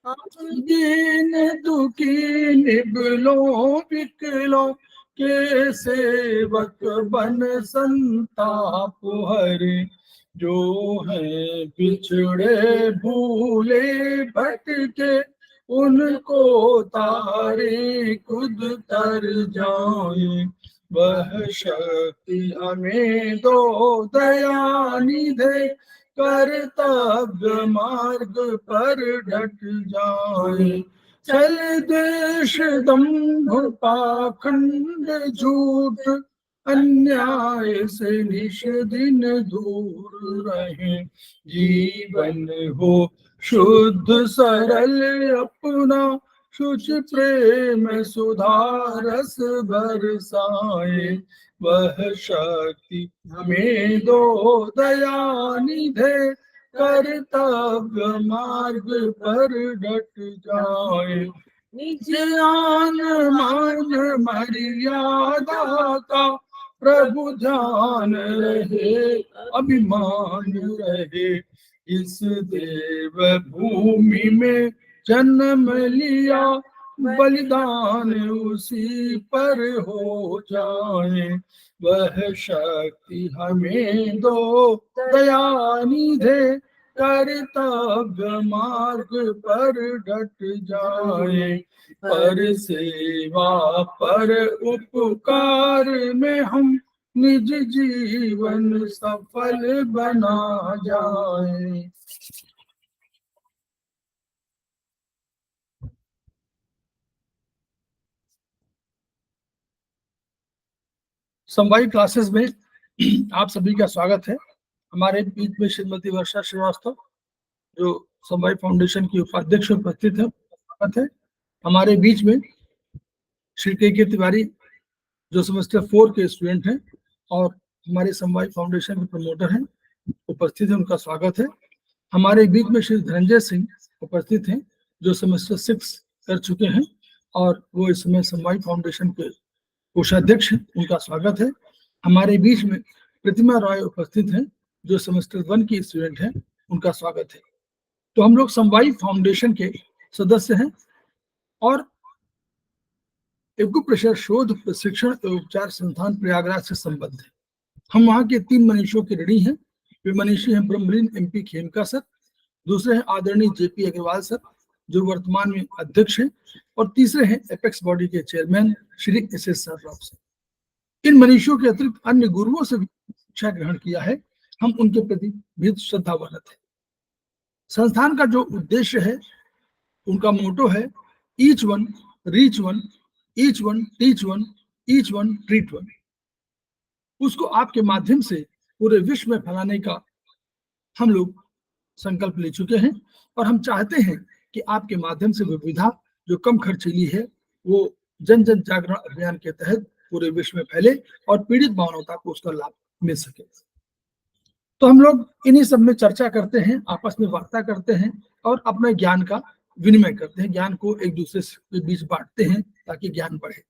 दीन दुखी निबलो विकलो के सेवक बन संताप हरे। जो है बिछड़े भूले भटके उनको तारे खुद तर जाए। वह शक्ति हमें दो दयानिधे कर्तव्य मार्ग पर डट जाए। चल देश दंभ पाखंड झूठ अन्याय से निश दिन दूर रहे। जीवन हो शुद्ध सरल अपना शुच प्रेम सुधारस बरसाए। वह शक्ति हमें दो दयानिधे कर्तव्य मार्ग पर डट जाए। ज्ञान मान मर्यादा का प्रभु ध्यान रहे अभिमान रहे। इस देव भूमि में जन्म लिया बलिदान उसी पर हो जाए। वह शक्ति हमें दो दयानिधे कर्तव्य मार्ग पर डट जाए। पर सेवा पर उपकार में हम निज जीवन सफल बना जाए। समवायी क्लासेस में आप सभी का स्वागत है। हमारे बीच में श्रीमती वर्षा श्रीवास्तव जो समवायी फाउंडेशन की उपाध्यक्ष उपस्थित है, स्वागत है। हमारे बीच में श्री के तिवारी जो सेमेस्टर 4 के स्टूडेंट हैं और हमारे समवायी फाउंडेशन के प्रमोटर हैं, उपस्थित है, उनका स्वागत है। हमारे बीच में श्री धनंजय सिंह उपस्थित हैं जो सेमेस्टर 6 कर चुके हैं और वो इस समय समवायी फाउंडेशन के कोषाध्यक्ष हैं, उनका स्वागत है। हमारे बीच में प्रतिमा रॉय उपस्थित हैं जो सेमेस्टर 1 की स्टूडेंट हैं, उनका स्वागत है। तो हम लोग समवायी फाउंडेशन के सदस्य हैं और एक्यूप्रेशर शोध प्रशिक्षण एवं उपचार संस्थान प्रयागराज से संबद्ध है। हम वहाँ के 3 मनीषियों के ऋणी हैं। वे मनीषी हैं ब्रह्मलीन MP खेमका सर, दूसरे हैं आदरणीय JP अग्रवाल सर जो वर्तमान में अध्यक्ष हैं, और तीसरे हैं एपेक्स बॉडी के chairman Shri SS sir Rao sir. इन मनीषियों के अतिरिक्त अन्य गुरुओं से भी शिक्षा ग्रहण किया है। हम उनके प्रति भी श्रद्धावनत है। संस्थान का जो उद्देश्य है, उनका मोटो है each one reach one, each one teach one, each one treat one. उसको आपके माध्यम से पूरे विश्व में फैलाने का हम लोग संकल्प ले चुके हैं और हम चाहते हैं कि आपके माध्यम से विविधा जो कम खर्चीली है वो जन जन जागरण अभियान के तहत पूरे विश्व में फैले और पीड़ित मानवता को उसका लाभ मिल सके। तो हम लोग इन्हीं सब में चर्चा करते हैं, आपस में वार्ता करते हैं और अपने ज्ञान का विनिमय करते हैं, ज्ञान को एक दूसरे के बीच बांटते हैं ताकि ज्ञान बढ़े।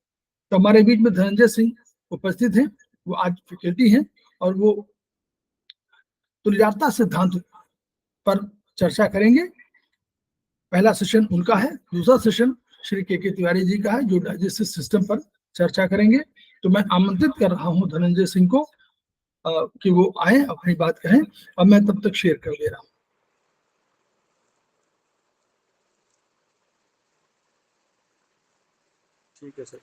तो हमारे बीच में धनंजय सिंह उपस्थित हैं, वो आज फैकल्टी हैं और वो तुल्यता सिद्धांत पर चर्चा करेंगे। पहला सेशन उनका है, दूसरा सेशन श्री के तिवारी जी का है जो डाइजेस्टिव सिस्टम पर चर्चा करेंगे। तो मैं आमंत्रित कर रहा हूं धनंजय सिंह को कि वो आए अपनी बात कहें और मैं तब तक शेयर कर ले रहा हूं। ठीक है सर।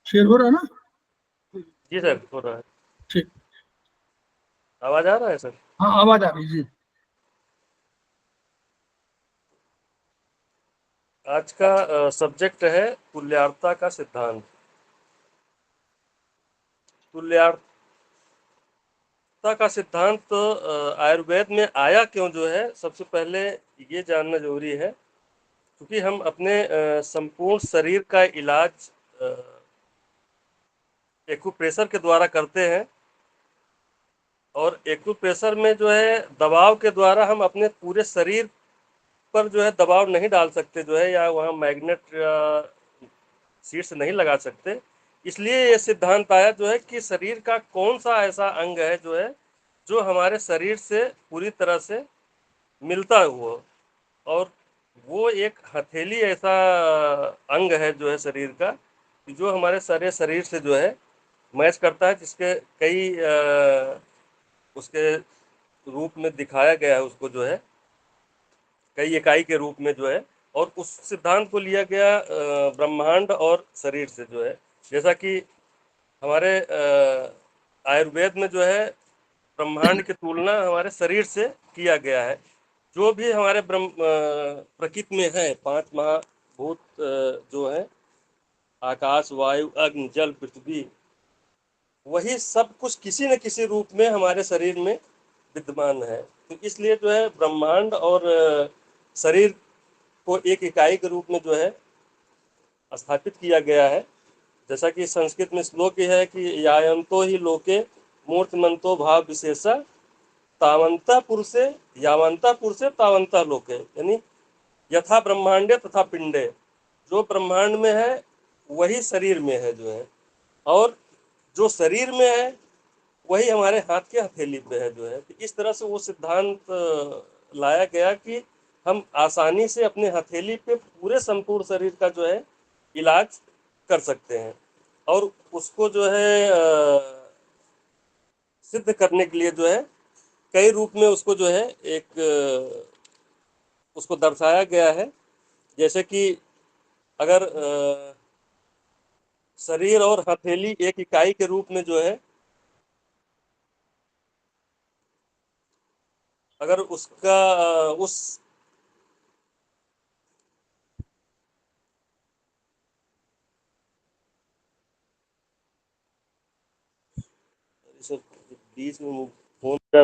शेयर हो रहा है ना? जी सर, हो रहा है। ठीक, आवाज आ रहा है सर? हाँ आवाज आ रही जी। आज का सब्जेक्ट है तुल्यता का सिद्धांत। तुल्यता का सिद्धांत आयुर्वेद में आया क्यों जो है, सबसे पहले ये जानना जरूरी है। क्योंकि हम अपने संपूर्ण शरीर का इलाज एक्यूप्रेशर के द्वारा करते हैं और एक्यूप्रेशर में जो है दबाव के द्वारा हम अपने पूरे शरीर पर जो है दबाव नहीं डाल सकते जो है, या वहाँ मैग्नेट या शीट्स नहीं लगा सकते। इसलिए ये सिद्धांत आया जो है कि शरीर का कौन सा ऐसा अंग है जो है जो हमारे शरीर से पूरी तरह से मिलता हुआ, और वो एक हथेली ऐसा अंग है जो है शरीर का कि जो हमारे सारे शरीर से जो है मैच करता है, जिसके कई उसके रूप में दिखाया गया है उसको जो है कई इकाई के रूप में जो है। और उस सिद्धांत को लिया गया ब्रह्मांड और शरीर से जो है, जैसा कि हमारे आयुर्वेद में जो है ब्रह्मांड की तुलना हमारे शरीर से किया गया है। जो भी हमारे प्रकृति में है 5 महाभूत जो है आकाश, वायु, अग्नि, जल, पृथ्वी, वही सब कुछ किसी न किसी रूप में हमारे शरीर में विद्यमान है। तो इसलिए जो है ब्रह्मांड और शरीर को एक इकाई के रूप में जो है स्थापित किया गया है। जैसा कि संस्कृत में श्लोक है कि यायन्तो ही लोके मूर्तिमंतो भाव विशेषा तावंता पुरुषे यावंता पुरुषे तावंता लोके, यानी यथा ब्रह्मांडे तथा पिंडे, जो ब्रह्मांड में है वही शरीर में है जो है, और जो शरीर में है वही हमारे हाथ के हथेली पे है जो है। तो इस तरह से वो सिद्धांत लाया गया कि हम आसानी से अपने हथेली पे पूरे संपूर्ण शरीर का जो है इलाज कर सकते हैं, और उसको जो है सिद्ध करने के लिए जो है कई रूप में उसको जो है एक उसको दर्शाया गया है। जैसे कि अगर शरीर और हथेली एक इकाई के रूप में जो है अगर उसका उस बीच में फोन का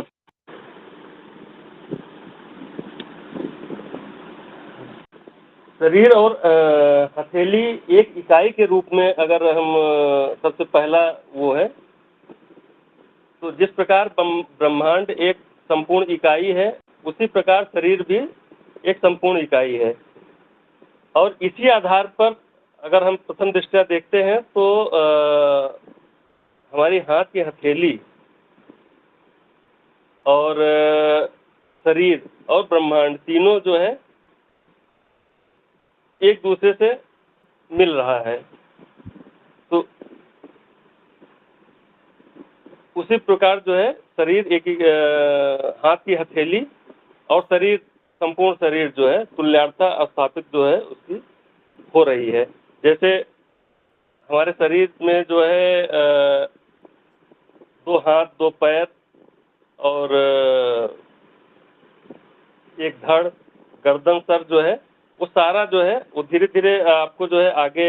शरीर और हथेली एक इकाई के रूप में अगर हम सबसे पहला वो है, तो जिस प्रकार ब्रह्मांड एक संपूर्ण इकाई है, उसी प्रकार शरीर भी एक संपूर्ण इकाई है। और इसी आधार पर अगर हम प्रथम दृष्टया देखते हैं तो हमारी हाथ की हथेली और शरीर और ब्रह्मांड तीनों जो है एक दूसरे से मिल रहा है। तो उसी प्रकार जो है शरीर एक हाथ की हथेली और शरीर संपूर्ण शरीर जो है तुल्यता स्थापित जो है उसकी हो रही है। जैसे हमारे शरीर में जो है 2 हाथ, 2 पैर और एक धड़, गर्दन, सर जो है वो सारा जो है वो धीरे धीरे आपको जो है आगे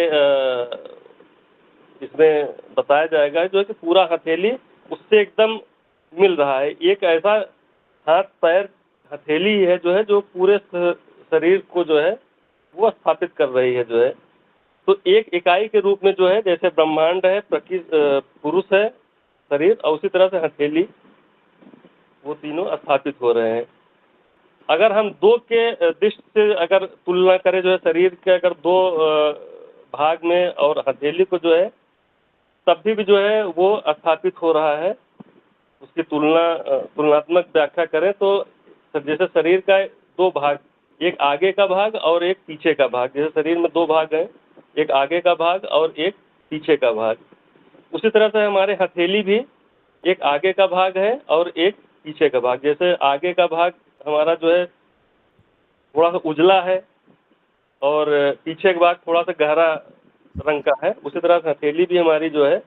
इसमें बताया जाएगा जो है कि पूरा हथेली उससे एकदम मिल रहा है। एक ऐसा हाथ, पैर, हथेली है जो है जो पूरे शरीर को जो है वो स्थापित कर रही है जो है। तो एक इकाई के रूप में जो है जैसे ब्रह्मांड है, पुरुष है शरीर, और उसी तरह से हथेली, वो तीनों स्थापित हो रहे हैं। अगर हम 2 के दृष्टि से अगर तुलना करें जो है शरीर के अगर 2 भाग में और हथेली को जो है तब भी जो है वो स्थापित हो रहा है। उसकी तुलनात्मक व्याख्या करें तो जैसे शरीर का 2 भाग, एक आगे का भाग और एक पीछे का भाग, जैसे शरीर में 2 भाग हैं, एक आगे का भाग और एक पीछे का भाग। उसी तरह से हमारे हथेली भी एक आगे का भाग है और एक पीछे का भाग। जैसे आगे का भाग हमारा जो है थोड़ा सा उजला है और पीछे का भाग थोड़ा सा गहरा रंग का है, उसी तरह से हथेली भी हमारी जो है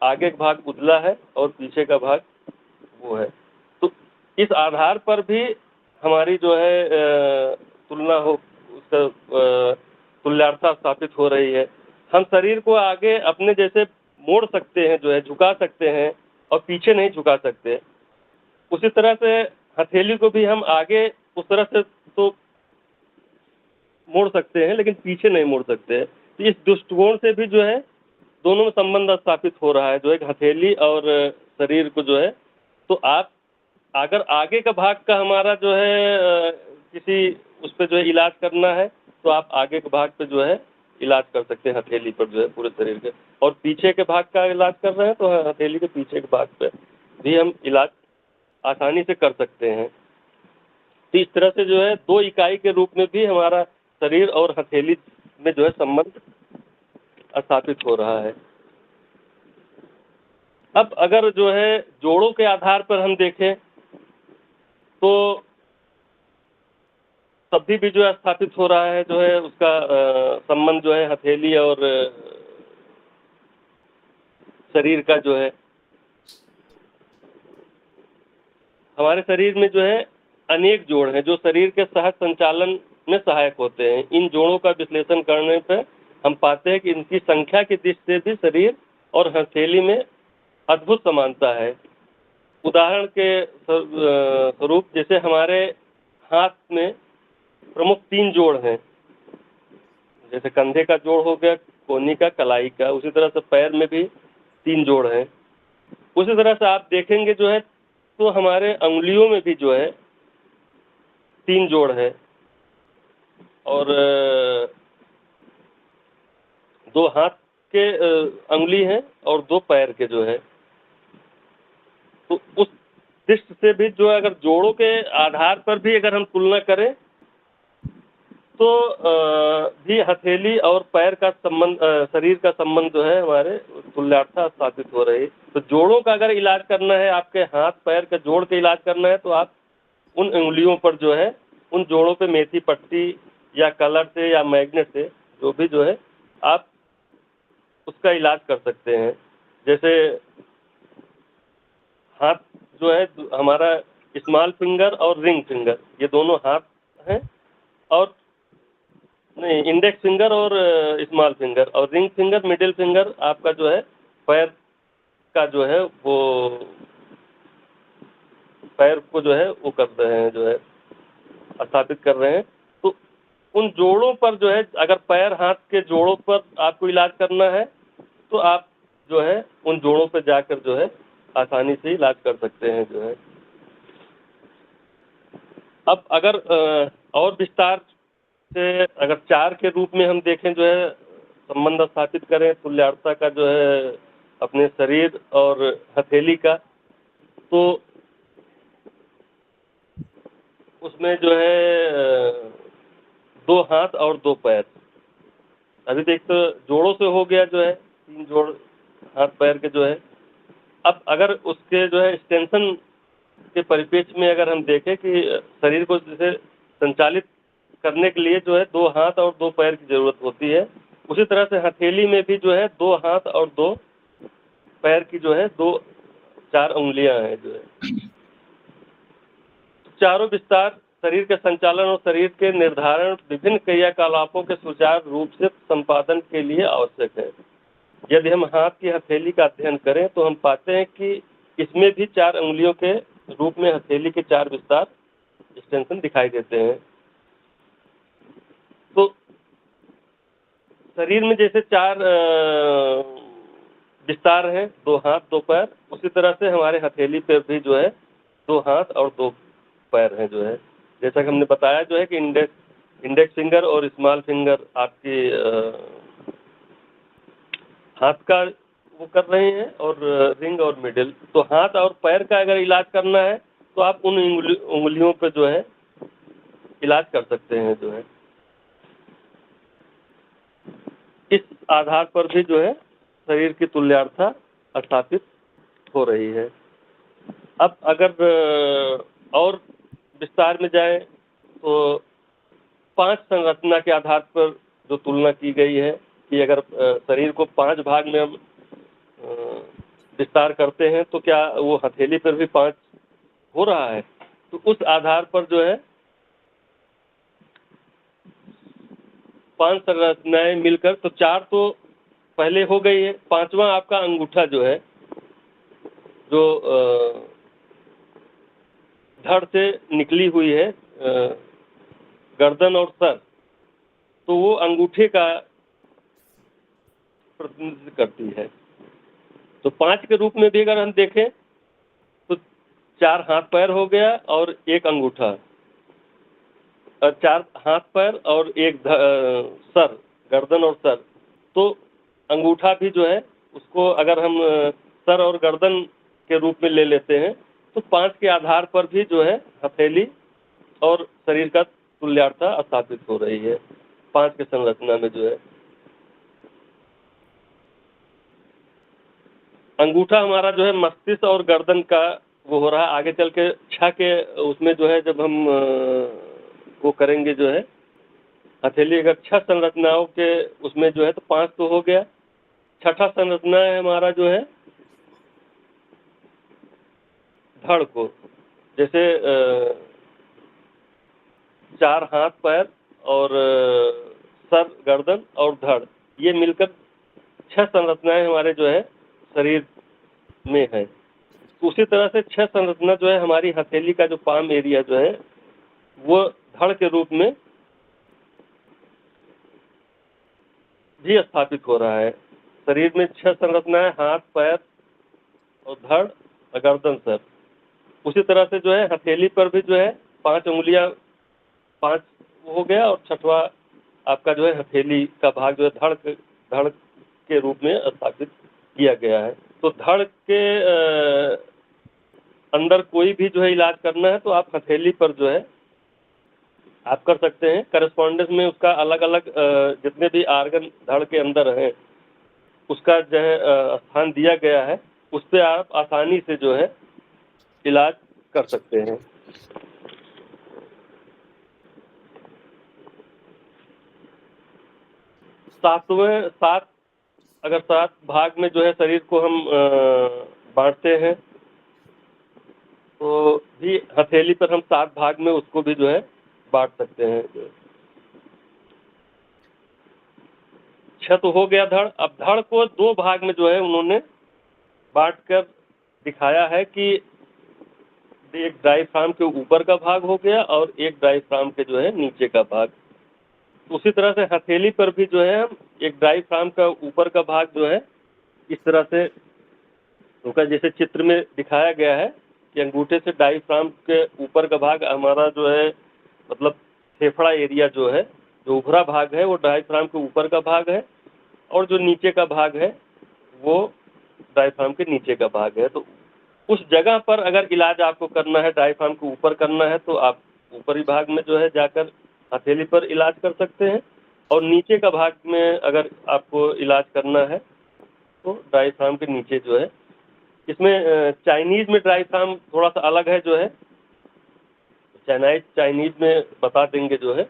आगे का भाग उजला है और पीछे का भाग वो है। तो इस आधार पर भी हमारी जो है तुलना हो उसका तुल्यता स्थापित हो रही है। हम शरीर को आगे अपने जैसे मोड़ सकते हैं जो है, झुका सकते हैं, और पीछे नहीं झुका सकते। उसी तरह से हथेली को भी हम आगे उस तरह से तो मोड़ सकते हैं लेकिन पीछे नहीं मोड़ सकते। तो इस दृष्टिकोण से भी जो है दोनों में संबंध स्थापित हो रहा है जो है हथेली और शरीर को जो है। तो आप अगर आगे का भाग का हमारा जो है किसी उस पे जो है इलाज करना है तो आप आगे के भाग पे जो है इलाज कर सकते हैं, हथेली पर जो है पूरे शरीर के। और पीछे के भाग का इलाज कर रहे हैं तो हथेली के पीछे के भाग पे भी हम इलाज आसानी से कर सकते हैं। तो इस तरह से जो है 2 इकाई के रूप में भी हमारा शरीर और हथेली में जो है संबंध स्थापित हो रहा है। अब अगर जो है जोड़ों के आधार पर हम देखें तो तभी भी जो है स्थापित हो रहा है, जो है उसका संबंध जो है हथेली और शरीर का जो है। हमारे शरीर में जो है अनेक जोड़ हैं जो शरीर के सहज संचालन में सहायक होते हैं। इन जोड़ों का विश्लेषण करने पर हम पाते हैं कि इनकी संख्या की दृष्टि से भी शरीर और हथेली में अद्भुत समानता है। उदाहरण के स्वरूप जैसे हमारे हाथ में प्रमुख 3 जोड़ हैं, जैसे कंधे का जोड़ हो गया, कोहनी का, कलाई का। उसी तरह से पैर में भी 3 जोड़ हैं। उसी तरह से आप देखेंगे जो है तो हमारे अंगुलियों में भी जो है 3 जोड़ है और 2 हाथ के अंगुली हैं और 2 पैर के जो है। तो उस दृष्टि से भी जो है अगर जोड़ों के आधार पर भी अगर हम तुलना करें तो भी हथेली और पैर का संबंध, शरीर का संबंध जो है हमारे तुल्यता स्थापित हो रही है। तो जोड़ों का अगर इलाज करना है, आपके हाथ पैर के जोड़ के इलाज करना है, तो आप उन उंगलियों पर जो है उन जोड़ों पे मेथी पट्टी या कलर से या मैग्नेट से जो भी जो है आप उसका इलाज कर सकते हैं। जैसे हाथ जो है हमारा स्मॉल फिंगर और रिंग फिंगर, ये दोनों हाथ हैं, और नहीं, इंडेक्स फिंगर और स्मॉल फिंगर, और रिंग फिंगर, मिडिल फिंगर आपका जो है पैर का जो है वो पैर को जो है वो कर रहे हैं, जो है स्थापित कर रहे हैं। तो उन जोड़ों पर जो है अगर पैर हाथ के जोड़ों पर आपको इलाज करना है तो आप जो है उन जोड़ों पर जाकर जो है आसानी से इलाज कर सकते हैं जो है। अब अगर और विस्तार से अगर 4 के रूप में हम देखें जो है संबंध स्थापित करें तुल्यता का जो है अपने शरीर और हथेली का, तो उसमें जो है 2 हाथ और 2 पैर। अभी देख तो जोड़ों से हो गया जो है 3 जोड़ हाथ पैर के जो है। अब अगर उसके जो है एक्सटेंशन के परिप्रेक्ष्य में अगर हम देखें कि शरीर को जैसे संचालित करने के लिए जो है 2 हाथ और 2 पैर की ज़रूरत होती है, उसी तरह से हथेली में भी जो है 2 हाथ और 2 पैर की जो है 4 उंगलियां हैं जो है। चारों विस्तार शरीर के संचालन और शरीर के निर्धारण विभिन्न क्रियाकलापों के सुचारू रूप से संपादन के लिए आवश्यक है। यदि हम हाथ की हथेली का अध्ययन करें तो हम पाते हैं कि इसमें भी 4 उंगलियों के रूप में हथेली के 4 विस्तार एक्सटेंशन दिखाई देते हैं। तो शरीर में जैसे 4 विस्तार हैं, 2 हाथ 2 पैर, उसी तरह से हमारे हथेली पे भी जो है 2 हाथ और 2 पैर हैं जो है। जैसा कि हमने बताया जो है कि इंडेक्स फिंगर और स्मॉल फिंगर आपकी हाथ का वो कर रहे हैं और रिंग और मिडिल। तो हाथ और पैर का अगर इलाज करना है तो आप उन उंगलियों पे जो है इलाज कर सकते हैं जो है। इस आधार पर भी जो है शरीर की तुल्यता स्थापित हो रही है। अब अगर और विस्तार में जाए तो 5 संरचना के आधार पर जो तुलना की गई है कि अगर शरीर को 5 भाग में हम विस्तार करते हैं तो क्या वो हथेली पर भी 5 हो रहा है। तो उस आधार पर जो है 5 संरचनाएं मिलकर तो 4 तो पहले हो गई है। 5वां आपका अंगूठा जो है, जो धड़ से निकली हुई है गर्दन और सर, तो वो अंगूठे का प्रतिनिधित्व करती है। तो 5 के रूप में भी अगर हम देखें तो 4 हाथ पैर हो गया और 1 अंगूठा, 4 हाथ पैर और 1 सर, गर्दन और सर। तो अंगूठा भी जो है उसको अगर हम सर और गर्दन के रूप में ले लेते हैं तो 5 के आधार पर भी जो है हथेली और शरीर का तुल्यता स्थापित हो रही है 5 के संरचना में जो है। अंगूठा हमारा जो है मस्तिष्क और गर्दन का वो हो रहा है। आगे चल के 6 के उसमें जो है जब हम वो करेंगे जो है हथेली, अगर 6 संरचनाओं के उसमें जो है तो 5 तो हो गया। छठा संरचना है हमारा जो है धड़ को, जैसे 4 हाथ पैर और सर, गर्दन और धड़, ये मिलकर 6 संरचनाएं हमारे जो है शरीर में है। उसी तरह से 6 संरचना जो है हमारी हथेली का जो पाम एरिया जो है वो धड़ के रूप में भी स्थापित हो रहा है। शरीर में 6 संरचनाएं, हाथ, पैर और धड़, गर्दन, सर। उसी तरह से जो है हथेली पर भी जो है 5 उंगलियां, 5 हो गया और छठवा आपका जो है हथेली का भाग जो है धड़ के रूप में स्थापित किया गया है। तो धड़ के अंदर कोई भी जो है इलाज करना है तो आप हथेली पर जो है आप कर सकते हैं। करस्पॉन्डेंस में उसका अलग अलग जितने भी आर्गन धड़ के अंदर हैं उसका जो है स्थान दिया गया है, उस पर आप आसानी से जो है इलाज कर सकते हैं। अगर 7 भाग में जो है शरीर को हम बांटते हैं तो भी हथेली पर हम 7 भाग में उसको भी जो है बांट सकते हैं। 6 तो हो गया धड़। अब धड़ को 2 भाग में जो है उन्होंने बांट कर दिखाया है कि एक डायफ्राम के ऊपर का भाग हो गया और एक डायफ्राम के जो है नीचे का भाग। उसी तरह से हथेली पर भी जो है हम एक डायफ्राम का ऊपर का भाग जो है इस तरह से होगा जैसे चित्र में दिखाया गया है कि अंगूठे से डायफ्राम के ऊपर का भाग हमारा जो है मतलब फेफड़ा एरिया जो है, जो उभरा भाग है वो डायफ्राम के ऊपर का भाग है और जो नीचे का भाग है वो डायफ्राम के नीचे का भाग है। तो उस जगह पर अगर इलाज आपको करना है, डायफ्राम के ऊपर करना है तो आप ऊपरी भाग में जो है जाकर हथेली पर इलाज कर सकते हैं और नीचे का भाग में अगर आपको इलाज करना है तो डायफ्राम के नीचे जो है। इसमें चाइनीज में डायफ्राम थोड़ा सा अलग है जो है, चाइनीज में बता देंगे जो है।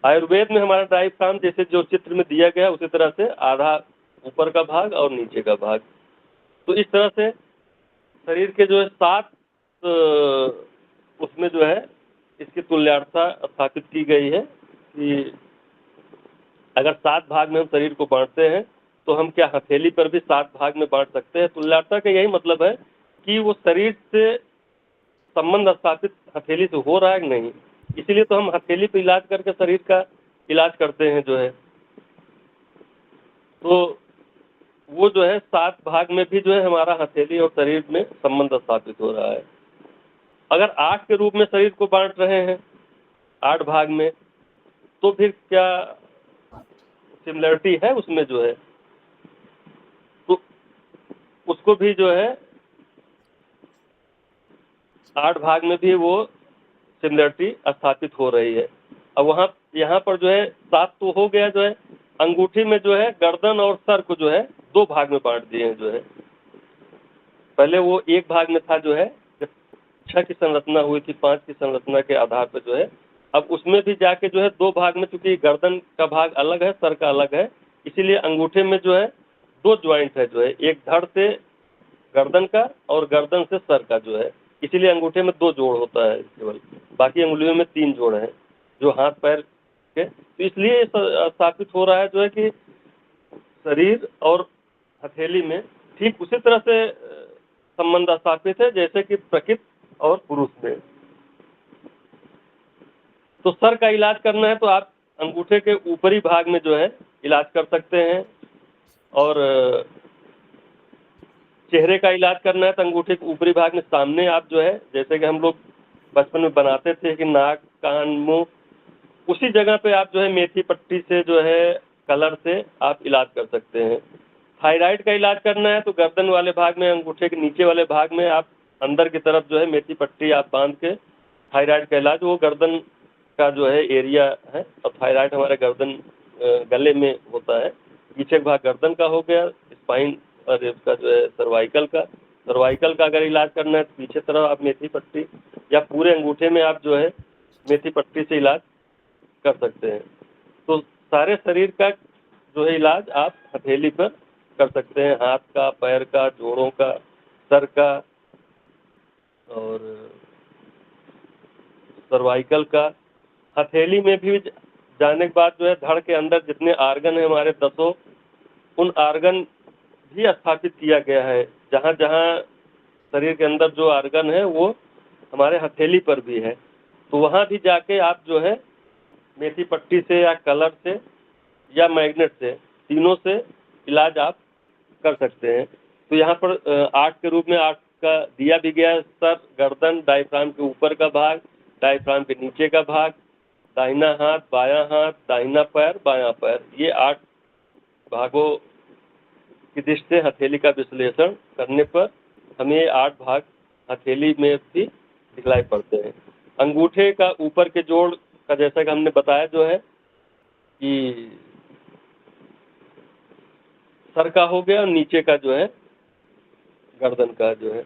आयुर्वेद में हमारा डायफ्राम जैसे जो चित्र में दिया गया उसी तरह से आधा ऊपर का भाग और नीचे का भाग। तो इस तरह से शरीर के जो है 7 उसमें जो है इसकी तुल्यता स्थापित की गई है कि अगर 7 भाग में हम शरीर को बांटते हैं तो हम क्या हथेली पर भी 7 भाग में बांट सकते हैं। तुल्यता का यही मतलब है कि वो शरीर से संबंध स्थापित हथेली से हो रहा है कि नहीं, इसीलिए तो हम हथेली पर इलाज करके शरीर का इलाज करते हैं जो है। तो वो जो है 7 भाग में भी जो है हमारा हथेली और शरीर में संबंध स्थापित हो रहा है। अगर 8 के रूप में शरीर को बांट रहे हैं 8 भाग में तो फिर क्या सिमिलरिटी है उसमें जो है, तो उसको भी जो है 8 भाग में भी वो सिमिलरिटी स्थापित हो रही है। अब यहाँ पर जो है 7 तो हो गया जो है, अंगूठी में जो है गर्दन और सर को जो है 2 भाग में बांट दिए हैं जो है। पहले वो 1 भाग में था जो है, जब 6 की संरचना हुई थी 5 की संरचना के आधार पर जो है, अब उसमें भी जाके जो है 2 भाग में, चूंकि गर्दन का भाग अलग है, सर का अलग है, इसीलिए अंगूठे में जो है 2 ज्वाइंट है जो है, एक धड़ से गर्दन का और गर्दन से सर का जो है, इसीलिए अंगूठे में 2 जोड़ होता है केवल, बाकी अंगुलियों में 3 जोड़ हैं जो हाथ पैर के। तो इसलिए स्थापित हो रहा है जो है कि शरीर और हथेली में ठीक उसी तरह से संबंध स्थापित है जैसे कि प्रकृति और पुरुष में। तो सर का इलाज करना है तो आप अंगूठे के ऊपरी भाग में जो है इलाज कर सकते हैं और चेहरे का इलाज करना है तो अंगूठे के ऊपरी भाग में सामने आप जो है, जैसे कि हम लोग बचपन में बनाते थे कि नाक, कान, मुंह, उसी जगह पे आप जो है मेथी पट्टी से जो है कलर से आप इलाज कर सकते हैं। थायराइड का इलाज करना है तो गर्दन वाले भाग में, अंगूठे के नीचे वाले भाग में आप अंदर की तरफ जो है मेथी पट्टी आप बांध के थायराइड का इलाज, वो गर्दन का जो है एरिया है, और थायराइड हमारे गर्दन गले में होता है। पीछे का भाग गर्दन का हो गया, स्पाइन और इसका जो है सर्वाइकल का अगर इलाज करना है तो पीछे तरफ आप मेथी पट्टी या पूरे अंगूठे में आप जो है मेथी पट्टी से इलाज कर सकते हैं। तो सारे शरीर का जो है इलाज आप हथेली पर कर सकते हैं, हाथ का, पैर का, जोड़ों का, सर का और सर्वाइकल का। हथेली में भी जाने के बाद जो है धड़ के अंदर जितने आर्गन है हमारे 10, उन आर्गन भी स्थापित किया गया है। जहाँ जहाँ शरीर के अंदर जो आर्गन है वो हमारे हथेली पर भी है, तो वहाँ भी जाके आप जो है मेथी पट्टी से या कलर से या मैग्नेट से, तीनों से इलाज आप कर सकते हैं। तो यहाँ पर 8 के रूप में 8 का दिया भी गया है। सर, गर्दन, डायफ्राम के ऊपर का भाग, डायफ्राम के नीचे का भाग, दाहिना हाथ, बायां हाथ, दाहिना पैर, बायां पैर, ये 8 भागों की दृष्टि से हथेली का विश्लेषण करने पर हमें ये 8 भाग हथेली में भी दिखलाई पड़ते हैं। अंगूठे का ऊपर के जोड़ का जैसा कि हमने बताया जो है कि सर का हो गया और नीचे का जो है गर्दन का जो है,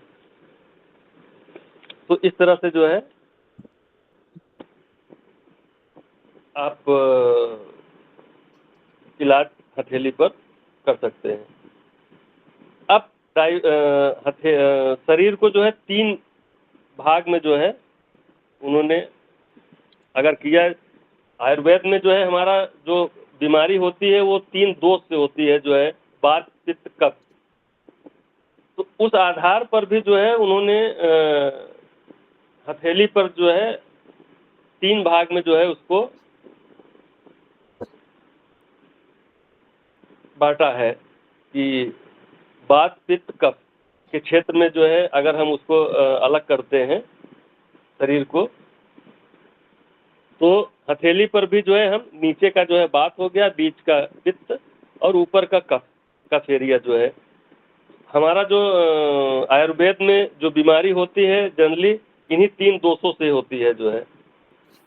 तो इस तरह से जो है आप इलाज हथेली पर कर सकते हैं। अब शरीर को जो है 3 भाग में जो है उन्होंने अगर किया। आयुर्वेद में जो है हमारा जो बीमारी होती है वो 3 दोष से होती है, जो है वात, पित्त, कफ। तो उस आधार पर भी जो है उन्होंने हथेली पर जो है 3 भाग में जो है उसको बांटा है कि वात, पित्त, कफ के क्षेत्र में जो है अगर हम उसको अलग करते हैं शरीर को, तो हथेली पर भी जो है हम नीचे का जो है वात हो गया, बीच का पित्त और ऊपर का कफ एरिया जो है हमारा जो आयुर्वेद में जो बीमारी होती है जनरली इन्हीं 3 दोषों से होती है जो है।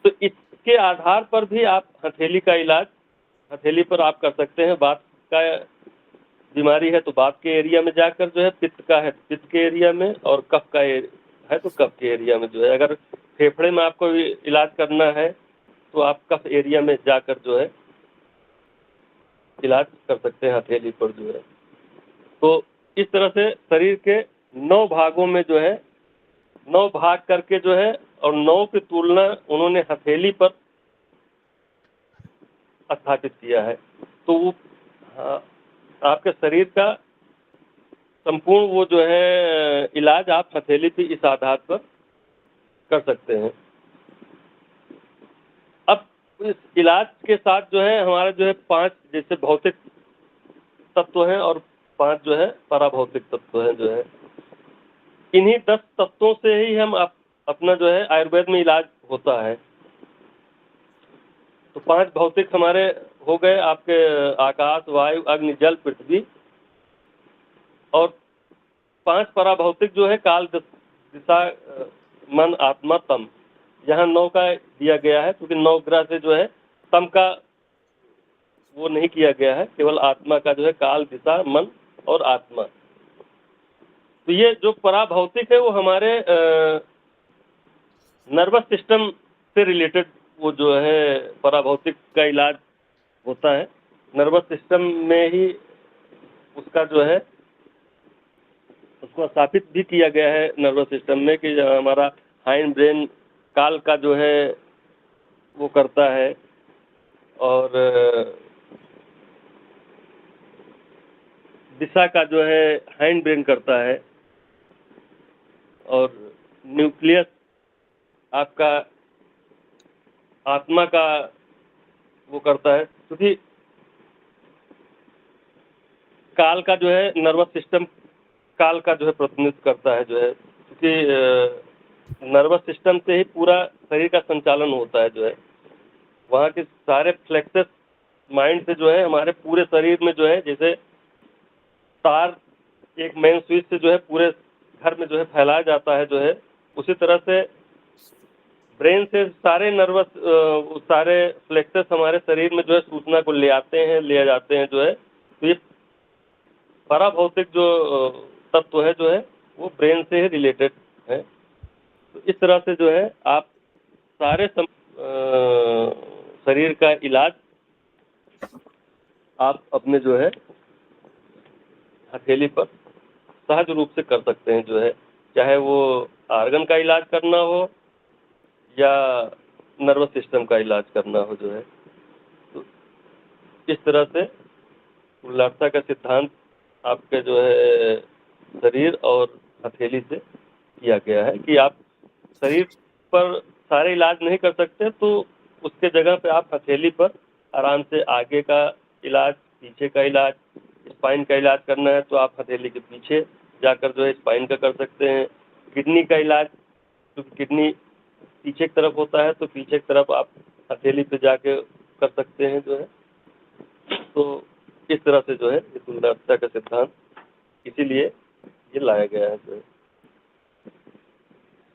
तो इसके आधार पर भी आप हथेली का इलाज हथेली पर आप कर सकते हैं। वात का बीमारी है तो वात के एरिया में जाकर जो है, पित्त का है पित्त के एरिया में, और कफ का है तो कफ के एरिया में जो है। अगर फेफड़े में आपको इलाज करना है तो आप कफ एरिया में जाकर जो है इलाज कर सकते हैं हथेली पर जो है। तो इस तरह से शरीर के 9 भागों में जो है 9 भाग करके जो है, और 9 की तुलना उन्होंने हथेली पर स्थापित किया है। तो वो आपके शरीर का संपूर्ण वो जो है इलाज आप हथेली पे इस आधार पर कर सकते हैं। अब इस इलाज के साथ जो है हमारा जो है 5 जैसे भौतिक तत्व हैं और 5 जो है पराभौतिक तत्व हैं जो है। इन्हीं 10 तत्वों से ही हम अपना जो है आयुर्वेद में इलाज होता है। तो 5 भौतिक हमारे हो गए आपके आकाश, वायु, अग्नि, जल, पृथ्वी, और 5 पराभौतिक जो है काल, दिशा, मन, आत्मा, तम। यहाँ 9 का दिया गया है क्योंकि 9 ग्रह से जो है तम का वो नहीं किया गया है, केवल आत्मा का जो है काल, दिशा, मन और आत्मा। तो ये जो पराभौतिक है वो हमारे नर्वस सिस्टम से रिलेटेड वो जो है पराभौतिक का इलाज होता है। नर्वस सिस्टम में ही उसका जो है उसको स्थापित भी किया गया है नर्वस सिस्टम में कि हमारा हाइंड ब्रेन काल का जो है वो करता है, और दिशा का जो है हाइंड ब्रेन करता है, और न्यूक्लियस आपका आत्मा का वो करता है। क्योंकि काल का जो है नर्वस सिस्टम काल का जो है प्रतिनिधित्व करता है जो है, क्योंकि नर्वस सिस्टम से ही पूरा शरीर का संचालन होता है जो है। वहाँ के सारे फ्लेक्सस माइंड से जो है हमारे पूरे शरीर में जो है, जैसे तार एक मेन स्विच से जो है पूरे घर में जो है फैलाया जाता है जो है, उसी तरह से ब्रेन से सारे नर्वस सारे फ्लेक्सस हमारे शरीर में जो है सूचना को ले जाते हैं जो है। तो ये पराभौतिक जो तत्व है जो है वो ब्रेन से ही रिलेटेड है। तो इस तरह से जो है आप सारे शरीर का इलाज आप अपने जो है हथेली पर सहज रूप से कर सकते हैं जो है, चाहे वो आर्गन का इलाज करना हो या नर्वस सिस्टम का इलाज करना हो जो है। तो इस तरह से कुल्लारसा का सिद्धांत आपके जो है शरीर और हथेली से किया गया है कि आप शरीर पर सारे इलाज नहीं कर सकते तो उसके जगह पे आप हथेली पर आराम से आगे का इलाज, पीछे का इलाज, स्पाइन का इलाज करना है तो आप हथेली के पीछे जाकर जो है स्पाइन का कर सकते हैं। किडनी का इलाज, क्योंकि किडनी पीछे की तरफ होता है तो पीछे की तरफ आप हथेली पे जाके कर सकते हैं जो है। तो इस तरह से जो है कुल्लारसा का सिद्धांत इसीलिए ये लाया गया है जो है।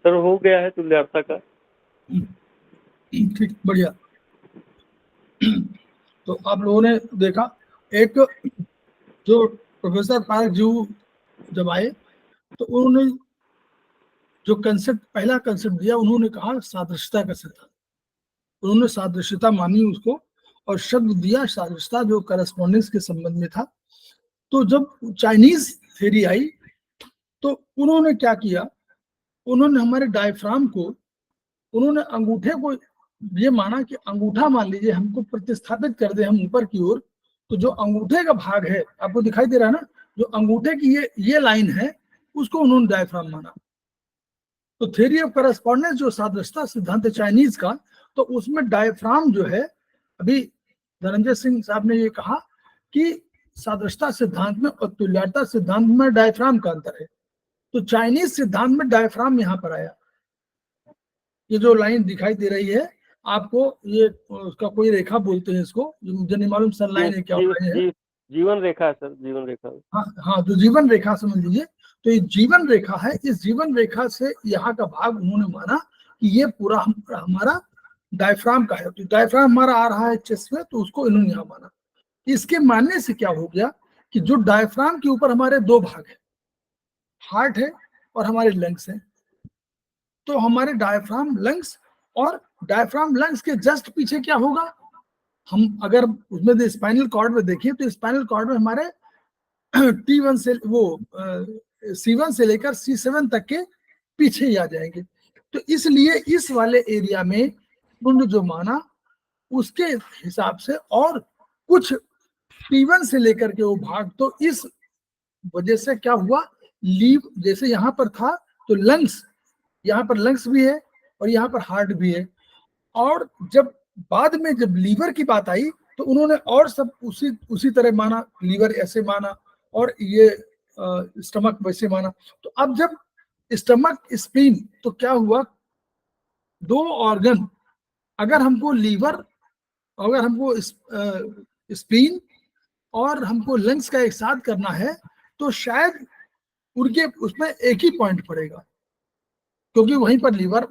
सर हो गया है कुल्लारसा का। ठीक, बढ़िया। तो आप लोगों ने देखा, एक जो प्रोफेसर पारक जी जब आए तो उन्होंने जो कंसेप्ट, पहला कंसेप्ट दिया, उन्होंने कहा सादृश्यता का सिद्धांत। उन्होंने सादृश्यता मानी उसको और शब्द दिया सादृश्यता, जो करस्पॉन्डेंस के संबंध में था। तो जब चाइनीज थ्योरी आई तो उन्होंने क्या किया, उन्होंने हमारे डायफ्राम को, उन्होंने अंगूठे को ये माना कि अंगूठा मान लीजिए हमको प्रतिस्थापित कर दे हम ऊपर की ओर, तो जो अंगूठे का भाग है आपको दिखाई दे रहा है ना, जो अंगूठे की ये लाइन है उसको उन्होंने डायफ्राम माना। तो थ्योरी ऑफ करस्पॉन्डेंस जो सादृश्यता सिद्धांत है चाइनीज का, तो उसमें डायफ्राम जो है, अभी धनंजय सिंह साहब ने ये कहा कि सादृश्यता सिद्धांत में और तुल्यता सिद्धांत में डायफ्राम का अंतर है। तो चाइनीज सिद्धांत में डायफ्राम यहाँ पर आया। ये जो लाइन दिखाई दे रही है आपको, ये उसका कोई रेखा बोलते हैं इसको, मुझे नहीं मालूम सन लाइन है क्या है। जीवन रेखा है सर, जीवन रेखा। हाँ, तो जीवन रेखा समझ लीजिए। तो ये जीवन रेखा है, इस जीवन रेखा से यहाँ का भाग उन्होंने माना कि ये पूरा हमारा डायफ्राम का है। तो डायफ्राम हमारा आ रहा है चेस्ट में, तो उसको इन्होंने यहाँ माना। इसके मानने से क्या हो गया कि जो डायफ्राम के ऊपर हमारे दो भाग है, हार्ट है और हमारे लंग्स है। तो हमारे डायफ्राम लंग्स, और डायफ्राम लंग्स के जस्ट पीछे क्या होगा, हम अगर उसमें स्पाइनल कॉर्ड में देखिए तो स्पाइनल कॉर्ड में हमारे T1 से वो C1 से लेकर C7 तक के पीछे ही आ जाएंगे। तो इसलिए इस वाले एरिया में उन्होंने जो माना उसके हिसाब से, और कुछ T1 से लेकर के वो भाग, तो इस वजह से क्या हुआ, लीव जैसे यहाँ पर था तो लंग्स, यहाँ पर लंग्स भी है और यहाँ पर हार्ट भी है। और जब बाद में जब लीवर की बात आई तो उन्होंने और सब उसी तरह माना, लीवर ऐसे माना और ये स्टमक वैसे माना। तो अब जब स्टमक स्प्लीन, तो क्या हुआ, दो ऑर्गन, अगर हमको लीवर, अगर हमको स्प्लीन और हमको लंग्स का एक साथ करना है तो शायद उनके उसमें एक ही पॉइंट पड़ेगा, क्योंकि वहीं पर लीवर,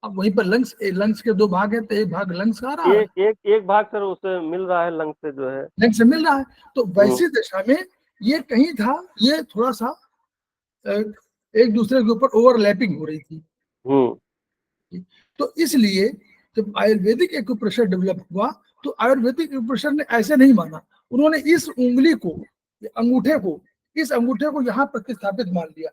अब वहीं पर लंग्स के दो भाग है, तो एक भाग लंग्स का आ रहा है, एक भाग सर उसे मिल रहा है लंग्स से, जो है लंग्स से मिल रहा है। तो वैसी दशा में ये कहीं था, ये थोड़ा सा एक दूसरे के ऊपर ओवरलैपिंग हो रही थी। तो इसलिए जब आयुर्वेदिक एक्यूप्रेशर डेवलप हुआ तो आयुर्वेदिक एक्यूप्रेशर ने ऐसे नहीं माना, उन्होंने इस उंगली को, अंगूठे को, इस अंगूठे को यहाँ प्रतिस्थापित मान लिया।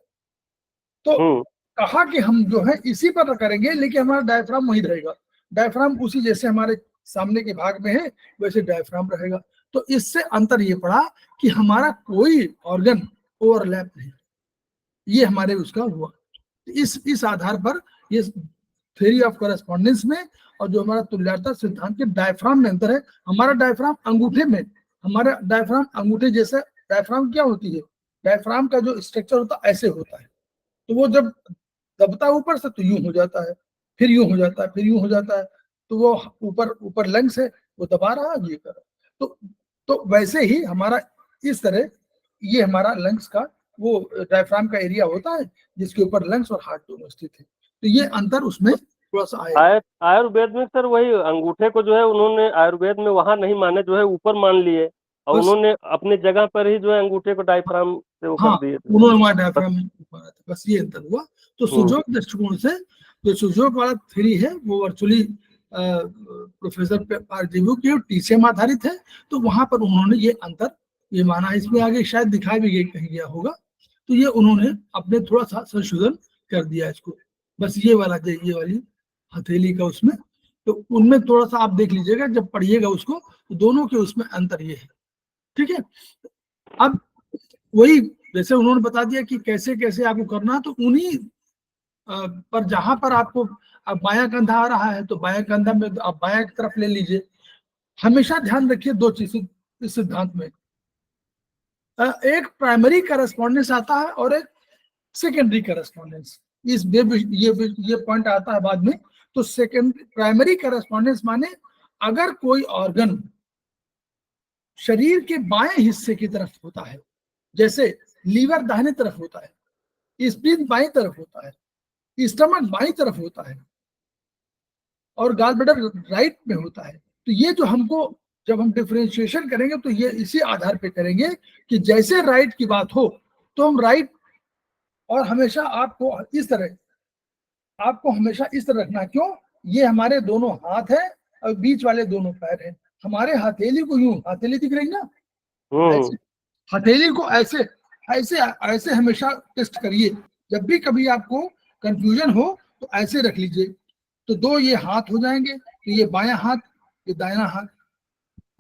तो कहा कि हम जो है इसी पर करेंगे, लेकिन हमारा डायफ्राम वहीं रहेगा, डायफ्राम उसी जैसे हमारे सामने के भाग में है वैसे डायफ्राम रहेगा। तो इससे अंतर ये पड़ा कि हमारा कोई ऑर्गन ओवरलैप नहीं, ये हमारे उसका हुआ। इस आधार पर ये थ्योरी ऑफ करस्पॉन्डेंस में और जो हमारा तुल्यता सिद्धांत के डायफ्राम में अंतर है। हमारा डायफ्राम अंगूठे में, हमारा डायफ्राम अंगूठे जैसे, डायफ्राम क्या होती है, डायफ्राम का जो स्ट्रक्चर होता है ऐसे होता है, तो वो जब दबता है ऊपर से तो यूं हो जाता है, फिर यूं हो जाता है, फिर यूं हो जाता है, तो वो ऊपर ऊपर लंग्स है, वो दबा रहा है, ये कर रहा है। तो वैसे ही हमारा इस तरह ये हमारा लंग्स का वो डायफ्राम का एरिया होता है जिसके ऊपर लंग्स और हार्ट दोनों स्थित है। तो ये अंतर उसमें थोड़ा सा आएगा। आयुर्वेद में सर वही अंगूठे को जो है उन्होंने आयुर्वेद में वहां नहीं माने, जो है ऊपर मान लिए, और बस उन्होंने अपनी जगह पर ही जो है अंगूठे को डायफ्राम से वो हाँ, कर दिए थे। उन्होंने हमारा बस। डायफ्राम ऊपर आया था, बस ये अंतर हुआ। तो सुजोग दृष्टिकोण से जो सुजोग वाला थ्योरी है वो वर्चुअली प्रोफेसर पारजीवो के टीसीएम आधारित है, तो वहां पर उन्होंने ये अंतर ये माना। इसमें आगे शायद दिखाई भी गई कहीं गया होगा, तो ये उन्होंने अपने थोड़ा सा संशोधन कर दिया इसको। बस ये वाला जो ये वाली हथेली का उसमें, तो उनमें थोड़ा सा आप देख लीजिएगा जब पढ़िएगा उसको, तो दोनों के उसमें अंतर ये है। ठीक है, अब वही जैसे उन्होंने बता दिया कि कैसे कैसे आपको करना है, तो उन्हीं पर जहां पर आपको अब बायां कंधा आ रहा है तो बायां कंधा में आप बायां की तरफ ले लीजिए। हमेशा ध्यान रखिए दो चीजें इस सिद्धांत में, एक प्राइमरी करस्पॉन्डेंस आता है और एक सेकेंडरी करस्पॉन्डेंस। इस ये पॉइंट आता है बाद में। तो सेकेंड प्राइमरी करस्पॉन्डेंस माने अगर कोई ऑर्गन शरीर के बाएं हिस्से की तरफ होता है, जैसे लीवर दाहिने तरफ होता है, स्प्लीन बाईं तरफ होता है, स्टमक बाईं तरफ होता है और गॉल ब्लैडर राइट में होता है, तो ये जो हमको जब हम डिफरेंशिएशन करेंगे तो ये इसी आधार पे करेंगे कि जैसे राइट की बात हो तो हम राइट, और हमेशा आपको हमेशा इस तरह रखना। क्यों? ये हमारे दोनों हाथ है और बीच वाले दोनों पैर हैं। हमारे हथेली को यूं, हथेली दिख रही ना, ऐसे हथेली को ऐसे ऐसे ऐसे हमेशा टेस्ट करिए। जब भी कभी आपको कंफ्यूजन हो तो ऐसे रख लीजिए, तो दो ये हाथ हो जाएंगे, तो ये बायां हाथ, ये दाहिना हाथ,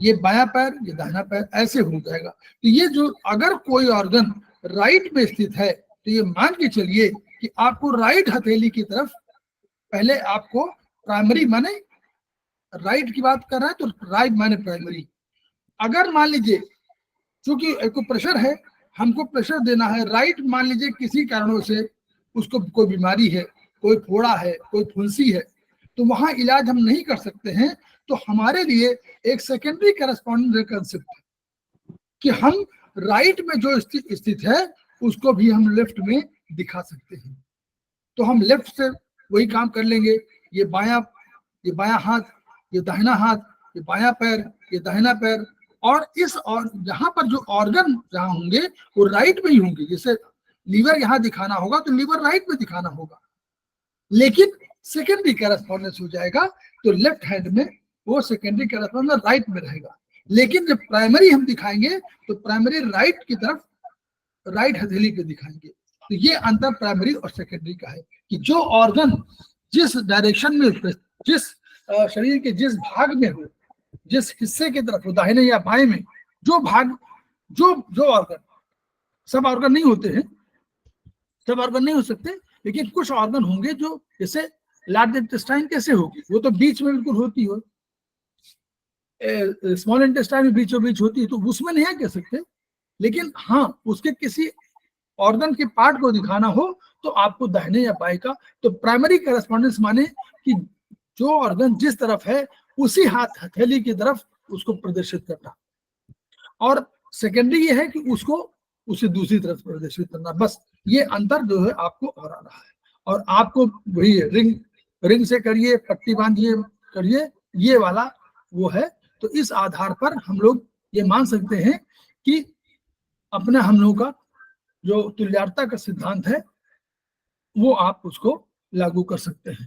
ये बायां पैर, ये दाहिना पैर, ऐसे हो जाएगा। तो ये जो अगर कोई ऑर्गन राइट में स्थित है तो ये मान के चलिए कि आपको राइट हथेली की तरफ पहले आपको प्राइमरी माने राइट की बात कर रहा है तो राइट माने प्राइमरी। अगर मान लीजिए चूंकि एक प्रेशर है, हमको प्रेशर देना है राइट, मान लीजिए किसी कारणों से उसको कोई बीमारी है, कोई फोड़ा है, कोई फुंसी है, तो वहां इलाज हम नहीं कर सकते हैं, तो हमारे लिए एक सेकेंडरी करस्पॉन्डेंट कंसेप्ट है कि हम राइट में जो स्थित है उसको भी हम लेफ्ट में दिखा सकते हैं। तो हम लेफ्ट से वही काम कर लेंगे, ये बायां हाथ, ये दाहिना हाथ, ये बायां पैर, ये दाहिना पैर, और इस और जहां पर जो ऑर्गन जहां होंगे वो राइट में ही होंगे। जैसे लीवर यहाँ दिखाना होगा तो लीवर राइट में दिखाना होगा, लेकिन सेकेंडरी करस्पॉन्डेंस हो जाएगा तो लेफ्ट हैंड में वो सेकेंडरी करस्पॉन्डेंस राइट में रहेगा। लेकिन जब प्राइमरी हम दिखाएंगे तो प्राइमरी राइट की तरफ राइट हथेली पे दिखाएंगे। तो ये अंतर प्राइमरी और सेकेंडरी का है कि जो ऑर्गन जिस डायरेक्शन में, जिस शरीर के जिस भाग में हो, जिस हिस्से की तरफ हो, दाहिने या बाएं में, जो भाग जो ऑर्गन, सब ऑर्गन नहीं होते हैं, सब ऑर्गन नहीं हो सकते, लेकिन कुछ ऑर्गन होंगे जो जैसे लार्ज इंटेस्टाइन कैसे होगी, वो तो बीच में बिल्कुल होती हो, स्मॉल इंटेस्टाइन में बीचों बीच होती है, तो उसमें नहीं कह सकते। लेकिन हाँ, उसके किसी ऑर्गन के पार्ट को दिखाना हो तो आपको दाहिने या बाएं का, तो प्राइमरी करस्पॉन्डेंस माने कि जो ऑर्गन जिस तरफ है उसी हाथ हथेली की तरफ उसको प्रदर्शित करना, और सेकेंडरी ये है कि उसको उसे दूसरी तरफ प्रदर्शित करना। बस ये अंतर जो है आपको और आ रहा है, और आपको वही रिंग से करिए, पट्टी बांधिए करिए, ये वाला वो है। तो इस आधार पर हम लोग ये मान सकते हैं कि अपने हम लोगों का जो तुल्यता का सिद्धांत है वो आप उसको लागू कर सकते हैं।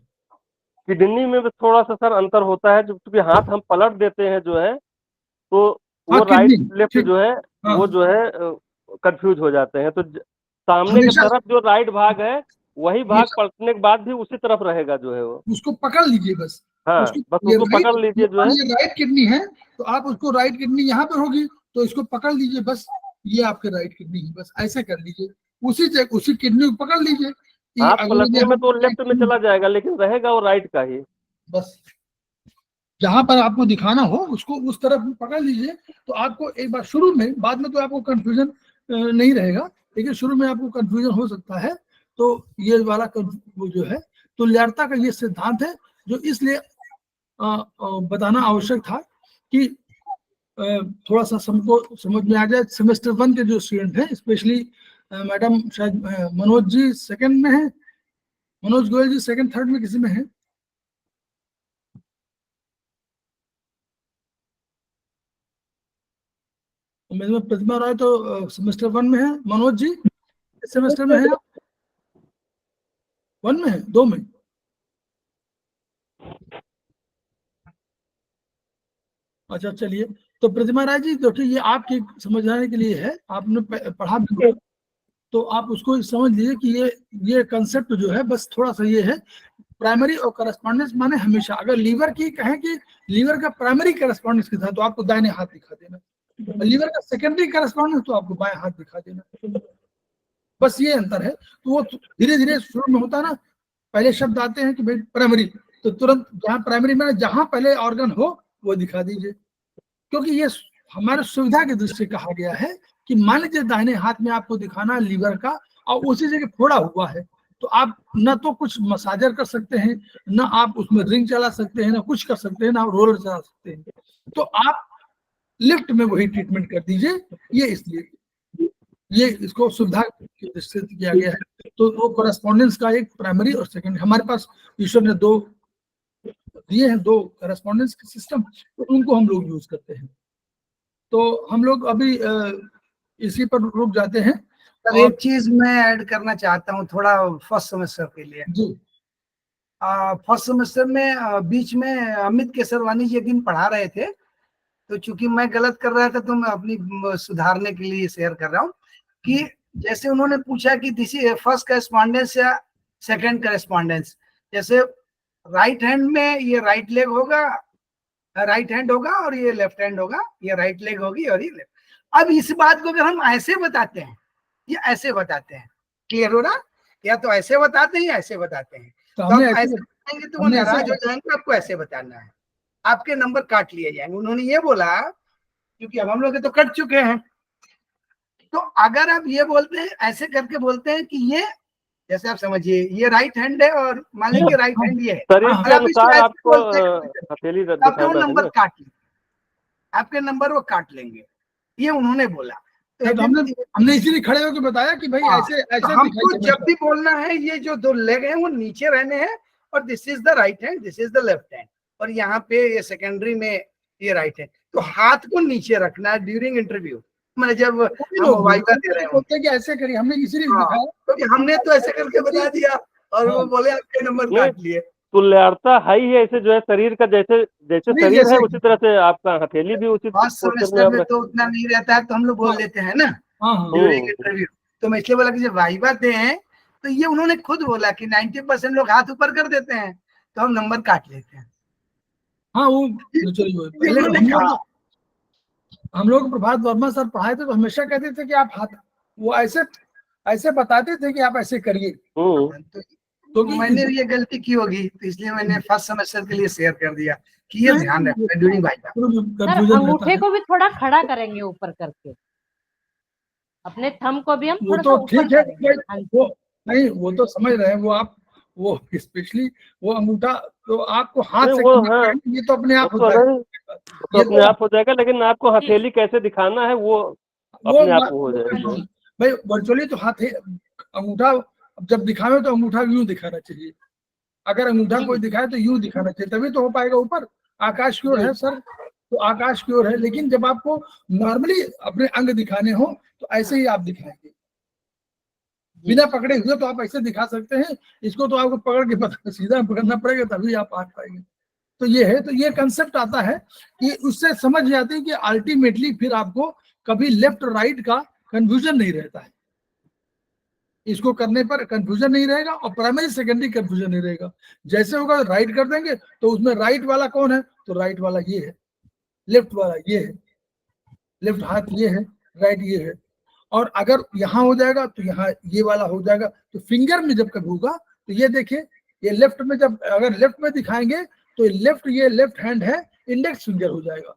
किडनी में भी थोड़ा सा सर अंतर होता है, क्योंकि हाथ हम पलट देते हैं जो है, तो वो राइट लेफ्ट जो है वो जो है कंफ्यूज हो जाते हैं। तो सामने की तरफ जो राइट भाग है वही भाग पलटने के बाद भी उसी तरफ रहेगा जो है, वो उसको पकड़ लीजिए बस। हाँ, बस उसको पकड़ लीजिए जो है। ये राइट किडनी है तो आप उसको राइट किडनी यहाँ पर होगी तो इसको पकड़ लीजिए, बस ये आपके राइट किडनी है, बस ऐसे कर लीजिए, उसी किडनी को पकड़ लीजिए। हाथ पलटने में तो लेफ्ट में चला जाएगा, लेकिन रहेगा वो राइट का ही। बस जहां पर आपको दिखाना हो उसको उस तरफ पकड़ लीजिए, तो आपको एक बार शुरू में, बाद में तो आपको कंफ्यूजन नहीं रहेगा, लेकिन शुरू में आपको कंफ्यूजन हो सकता है। तो ये वाला वो जो है तुल्यता का ये सिद्धांत है जो इसलिए बताना आवश्यक था कि थोड़ा सा सबको समझ में आ जाए। सेमेस्टर 1 के जो स्टूडेंट हैं, स्पेशली मैडम शायद मनोज जी सेकंड में है, मनोज गोयल जी सेकंड थर्ड में किसी में है? तो प्रतिमा राय तो सेमेस्टर 1 में है। मनोज जी किस सेमेस्टर में है आप? 1 में है, 2 में? अच्छा चलिए, तो प्रतिमा राय जी देखिए ये आपके समझाने के लिए है, आपने पढ़ा भी होगा, तो आप उसको समझ लीजिए कि ये कंसेप्ट जो है बस थोड़ा सा ये है, प्राइमरी और करस्पॉन्डेंस माने हमेशा अगर लीवर की कहें कि लीवर का प्राइमरी करस्पॉन्डेंस कितना है तो आपको दाहिने हाथ दिखा देना, और लीवर का सेकेंडरी करस्पॉन्डेंस तो आपको बाएं हाथ दिखा देना, बस ये अंतर है। तो वो धीरे धीरे शुरू में होता है ना, पहले शब्द आते हैं कि भाई प्राइमरी, तो तुरंत जहाँ प्राइमरी में जहां पहले ऑर्गन हो वो दिखा दीजिए, क्योंकि ये हमारे सुविधा की दृष्टि से कहा गया है कि मान लीजिए दाहिने हाथ में आपको दिखाना है लीवर का और उसी जगह फोड़ा हुआ है, तो आप न तो कुछ मसाजर कर सकते हैं, ना आप उसमें रिंग चला सकते हैं, ना कुछ कर सकते हैं, ना आप रोलर चला सकते हैं, तो आप लिफ्ट में वही ट्रीटमेंट कर दीजिए। ये इसलिए ये इसको सुविधा की दृष्टि से किया गया है। तो वो कोरेस्पॉन्डेंस का एक प्राइमरी और सेकेंडरी हमारे पास ईश्वर ने दो दिए हैं, दो कोरेस्पॉन्डेंस के सिस्टम, तो उनको हम लोग यूज करते हैं। तो हम लोग अभी इसी पर रुक जाते हैं। सर एक चीज मैं ऐड करना चाहता हूँ थोड़ा फर्स्ट सेमेस्टर के लिए जी। फर्स्ट सेमेस्टर में बीच में अमित केसरवानी जी एक दिन पढ़ा रहे थे, तो चूंकि मैं गलत कर रहा था तो मैं अपनी सुधारने के लिए शेयर कर रहा हूँ कि जैसे उन्होंने पूछा कि दिस इज फर्स्ट करस्पॉन्डेंस या सेकंड करस्पॉन्डेंस, जैसे राइट हैंड में ये राइट लेग होगा, राइट हैंड होगा और ये लेफ्ट हैंड होगा, ये राइट लेग होगी और ये लेफ्ट। अब इस बात को अगर हम ऐसे बताते हैं या ऐसे बताते हैं, क्लियर हो रहा, या तो ऐसे बताते हैं या ऐसे बताते हैं, तो तो हमने हम ऐसे ऐसे बताएंगे तो वो नाराज हो जाएंगे, आपको ऐसे बताना है, आपके नंबर काट लिए जाएंगे। उन्होंने ये बोला क्योंकि अब हम लोग तो कट चुके हैं, तो अगर आप ये बोलते हैं ऐसे करके बोलते हैं कि ये जैसे आप समझिए ये राइट हैंड है और मान लीजिए राइट हैंड ये है, शरीर और के आप इसको अनुसार ऐसे आपको बोलते हैं हथेली तो आपके वो दिखाना है नंबर ना। काट लेंगे, आपके नंबर वो काट लेंगे, ये उन्होंने बोला। तो हमने इसीलिए खड़े होकर बताया कि भाई ऐसे ऐसे हमको जब भी बोलना है ये जो दो लेग हैं वो नीचे रहने हैं, और this is the right hand, this is the left hand, और यहाँ पे ये सेकेंडरी में ये राइट है, तो हाथ को नीचे रखना है ड्यूरिंग इंटरव्यू, मैंने जब हम वाइवा दे रहे होते कि ऐसे करिए, हमने इसीलिए दिखाया क्योंकि हमने तो ऐसे करके बता दिया और वो बोले आपके नंबर काट लिए। तुल्यता हाई है, ऐसे जो है शरीर का जैसे जैसे शरीर है उसी तरह से आपका हथेली भी उचित सेमेस्टर में तो उतना नहीं रहता है, तो हम लोग बोल देते हैं ना ड्यूरिंग इंटरव्यू, तो मैं इसलिए बोला कि जब वाइवा दे हैं तो ये उन्होंने खुद बोला कि 90% लोग हाथ ऊपर कर देते हैं तो हम नंबर काट लेते हैं। हाँ वो चलिए, हम लोग प्रभात वर्मा सर पढ़ाए थे तो हमेशा कहते थे कि आप हाथ वो ऐसे ऐसे बताते थे कि आप ऐसे करिए, तो मैंने ये गलती की होगी तो इसलिए मैंने फर्स्ट सेमेस्टर के लिए शेयर कर दिया कि ये ध्यान रखना ड्यूरिंग वाइवा। अंगूठे को भी थोड़ा खड़ा करेंगे ऊपर करके, अपने थंब को भी हम वो थोड़ा तो ऊपर ठीक है, करेंगे। वो नहीं, वो तो समझ रहे हैं, वो आप वो स्पेशली वो अंगूठा तो आपको हाथ से ये तो अपने आप होता है, तो अपने आप हो जाएगा, लेकिन आपको हथेली कैसे दिखाना है वो अपने आप हो जाएगा भाई। वर्चुअली तो हाथ अंगूठा जब दिखावे तो अंगूठा यूं दिखाना चाहिए, अगर अंगूठा कोई दिखाए तो यूं दिखाना चाहिए, तभी तो हो पाएगा। ऊपर आकाश की ओर है सर, तो आकाश की ओर है, लेकिन जब आपको नॉर्मली अपने अंग दिखाने हो तो ऐसे ही आप दिखाएंगे, बिना पकड़े हुए तो आप ऐसे दिखा सकते हैं, इसको तो आपको पकड़ के सीधा पकड़ना पड़ेगा तभी आप आ पाएंगे। तो ये है, तो ये कंसेप्ट आता है कि उससे समझ जाते हैं कि अल्टीमेटली फिर आपको कभी लेफ्ट राइट का कंफ्यूजन नहीं रहता है, इसको करने पर कंफ्यूजन नहीं रहेगा और प्राइमरी सेकेंडरी कंफ्यूजन नहीं रहेगा। जैसे होगा राइट कर देंगे तो उसमें राइट वाला कौन है, तो राइट वाला ये है, लेफ्ट वाला ये है, लेफ्ट हाथ ये है, राइट ये है, और अगर यहाँ हो जाएगा तो यहाँ ये वाला हो जाएगा। तो फिंगर में जब कभी होगा तो ये देखिए, ये लेफ्ट में जब अगर लेफ्ट में दिखाएंगे तो लेफ्ट, ये लेफ्ट हैंड है, इंडेक्स फिंगर हो जाएगा,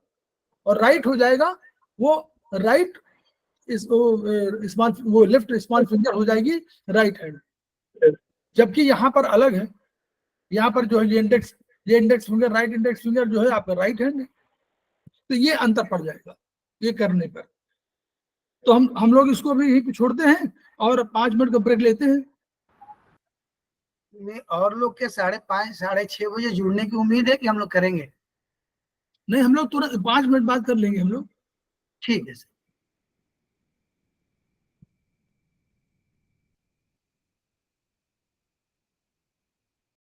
और राइट हो जाएगा वो राइट स्मॉल वो लेफ्ट स्मॉल फिंगर हो जाएगी राइट हैंड, जबकि यहाँ पर अलग है, यहाँ पर जो है ये index finger, right index finger जो है आपका राइट हैंड है। तो ये अंतर पड़ जाएगा ये करने पर। तो हम लोग इसको अभी यहीं पे छोड़ते हैं और 5 मिनट का ब्रेक लेते हैं। में और लोग के 5:30 6:30 बजे जुड़ने की उम्मीद है कि हम लोग करेंगे? नहीं, हम लोग तुरंत 5 मिनट बाद कर लेंगे हम लोग। ठीक है सर।